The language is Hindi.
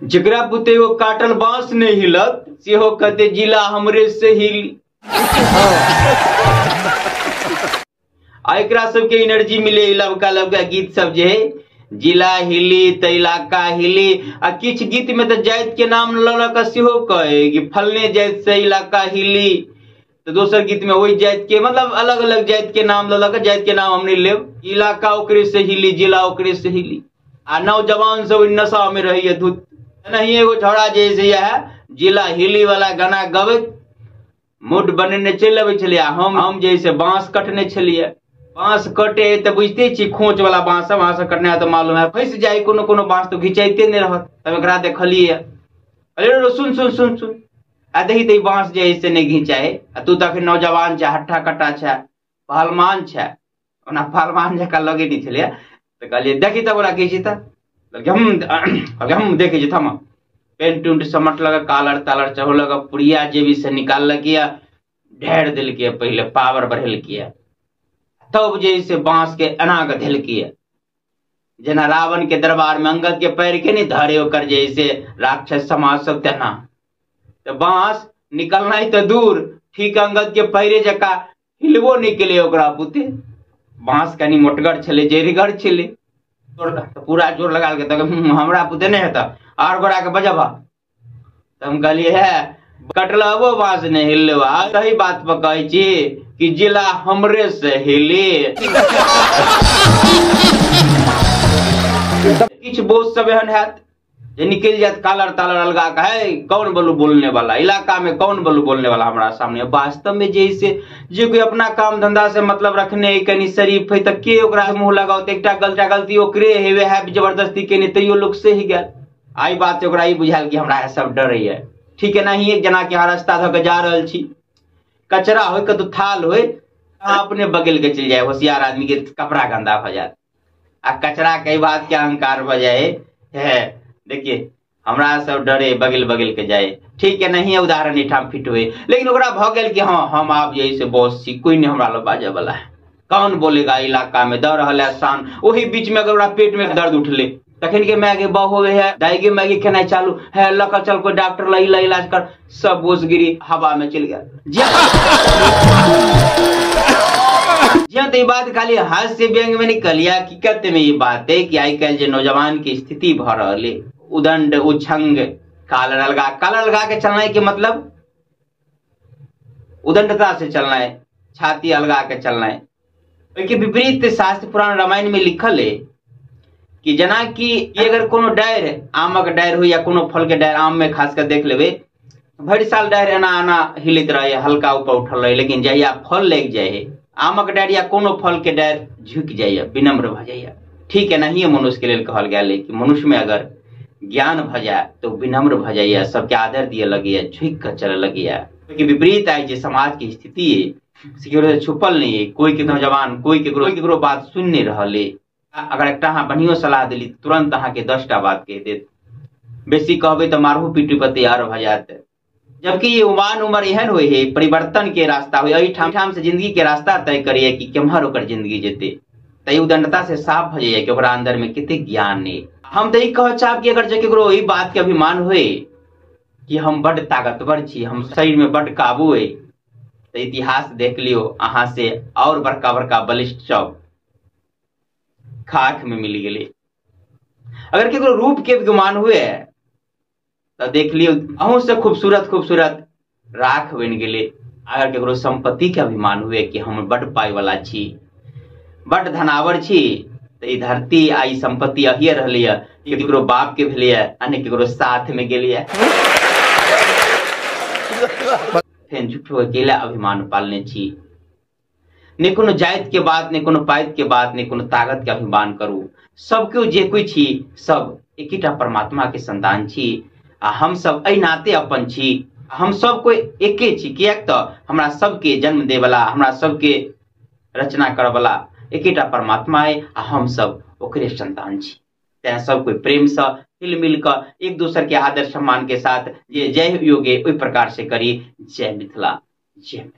जकरा पुते वो काटल बांस नहीं हिलत से हो कहते जिला हमरे से हिली। एकरा सबके एनर्जी मिले लबका लबका गीत सब जे है जिला हिली त इलाका हिली। आ किछ गीत में तो जात के नाम ललक सेहो कहे कि फलने जात से इलाका हिली, तो दोसर गीत में वही जात के मतलब अलग अलग जात के नाम ललक, जात के नाम हमने लेब, इलाका ओकरे से हिली, जिला ओकरे से हिली। आ नौजवान सब नशा में रही है धुत नहीं। एगो छौड़ा जैसे है जिला हिली वाला गाना गबैत मूड बनेने चलि अबै छलियै। हम जैसे बांस कटने छलियै, बांस कटे तो बुझते छी खोच वाला बांस वहां से कटने तो मालूम है फंस जाए, कोनो कोनो बांस तो घिंचाइते नहीं रहत। तब एकरा देखलिए अरे सुन सुन सुन सुन आ देखी तो बांस जे ऐसे नहीं घिंचाए। तू तो अखन नौजवान छ, हट्ठा कट्टा छ, पहलवान छ, ओना पहलवान जका लगे नहीं छलियै। तो कहलिए देखी तब ओरा घिंची त हम देखे छी थमा पेंट उंट समट लगा, कालर तालर चढ़ो लगा, पुड़िया जेबी से निकाल किया, ढेर दिल किया, पहले पावर बढ़ेल किया, तब जैसे बांस के अनाग धल किया। जना रावण के दरबार में अंगद के पैर के नहीं धरे होकर जैसे राक्षस समाज सब तेना। तो बांस निकलना ही तो दूर, ठीक अंगद के पैरे जका हिलबो नहीं के लिए ओकरा पुते। बांस कनी मोटगर छले, जेरीगर छले, तो पूरा जोर लगा के तक हमरा पुते नहीं हेता और गोरा के बजबा। तो हम कहलिए है कटलबो बांस नहीं हिलवा, सही बात पर कहे छी कि जिला हमरे से हिली। किछ बोझ सब एहन हैत जे निकल जात कालर तालर अलगा का है कौन बोलू बोलने वाला, इलाका में कौन बोलू बोलने वाला हमारा सामने। वास्तव में जैसे जे कोई अपना काम धंधा से मतलब रखने कनी शरीफ है तब के ओकरा मुंह लगाओ, एकटा गलती ओकरे हेवे है जबरदस्ती के नहीं तैयो लोग से ही गया। आई बात ओकरा ई बुझायल कि हमरा सब डर है। ठीक है नहीं, एक जना के रास्ता धऽ के जा रहल छी, कचरा हो कतौ थाल हो अपने बगल के चल जाए, होशियार आदमी के कपड़ा गंदा भ जाए आ कचरा कई बात के अहंकार भ जाए है। देखिए हमरा सब डरे बगल बगल के जाए, ठीक है नहीं, उदाहरण ठाम फिट हुए, लेकिन ओकरा भ गेल कि हाँ हम आप जैसे बॉस छी, कोई नहीं हमरा लग बाजे वाला है, कौन बोलेगा इलाका में, दर रहल है शान। वही बीच में अगर पेट में दर्द उठले तखन के मैगे बहु है दाई के मैगी खेना चालू है, लका चल कोई डॉक्टर ला इलाज कर, सब बोझगिरी हवा में चल गया। तो ये बात खाली हास्य व्यंग में निकलिया, हकीकत में ये बात है कि आई कल जो नौजवान की स्थिति भ रही उदंड उछंग कालर अलगा के चलना है, कि मतलब उदंडता से चलना है, छाती अलगा के चलना है। के विपरीत शास्त्र पुराण रामायण में लिखल है कि जना कि अगर कोनो डायर आमक डायर हो या कोनो फल के डायर, आम में खास कर देख लेबे भरि साल डायर एना आना हिलित रहे, हल्का ऊपर उठल रहे, लेकिन जहिया फल लग जाए आमक डायर या कोनो फल के डायर झुक जाइए, विनम्र भ जाइए। ठीक है नहीं, मनुष्य के लिए कहल गया कि मनुष्य में अगर ज्ञान भ जाए तो विनम्र भ जाइए, सबके आदर दिए लगे, झुक कर चले लगे। क्योंकि विपरीत आई जो समाज की स्थिति है छुपल नहीं है, कोई के नौजवान कोई केकरो बात सुन नहीं रहे। अगर एक बढ़िया सलाह दिली तुरंत अहाँ के 10टा बात कह देत, बेसी कहबे तो मारहू पीटू पर तैयार भ जाते। जबकि ये उमान उम्र एहन हुए है परिवर्तन के रास्ता हुए, ठाम से जिंदगी के रास्ता तय करिए कि केम्हर ओकर जिंदगी जेते, तय उदंडता से साफ भ जाइए कि ओकरा अंदर में कितने ज्ञान है। हम तो कह चाहब कि अगर केकरो ई बात के अभिमान हुए कि हम बड़ ताकतवर छी, हम शरीर में बड़ काबू है, तो इतिहास देख लियो अहाँ से और बड़का बड़का बलिष्ठ सब खाक में मिल गए। अगर केकरो रूप के गुमान हुए तो देख लियो अहू से खूबसूरत राख बन गए। अगर केकरो संपत्ति के अभिमान हुए कि हम बड़ पाई वाला छी, बड़ धनावर छी, तो ई धरती आ ई संपत्ति अहिए रहले है, केकरो बाप के भेले है, अन्य केकरो साथ में गेलिए, फेन झूठो अकेला अभिमान पालने छी। ने कोनो जाति के बात, ने कोनो पाइत के बात, ने कोनो ताकत के अभिमान करू। सबके जे कोई छी सब एकीटा परमात्मा के संतान छी, आ हम सब एहि नाते अपन छी। हम सब कोई एके छी, कियाक तो हमरा सबके जन्म दे वाला, हमरा सबके रचना करे वाला एकेटा परमात्मा है, आ हम सब ओकरे संतान छी। तें सब कोई प्रेम से हिल मिल कर एक दूसरे के आदर सम्मान के साथ ये जय योगे ओहि प्रकार से करी। जय मिथिला, जय मिथिला।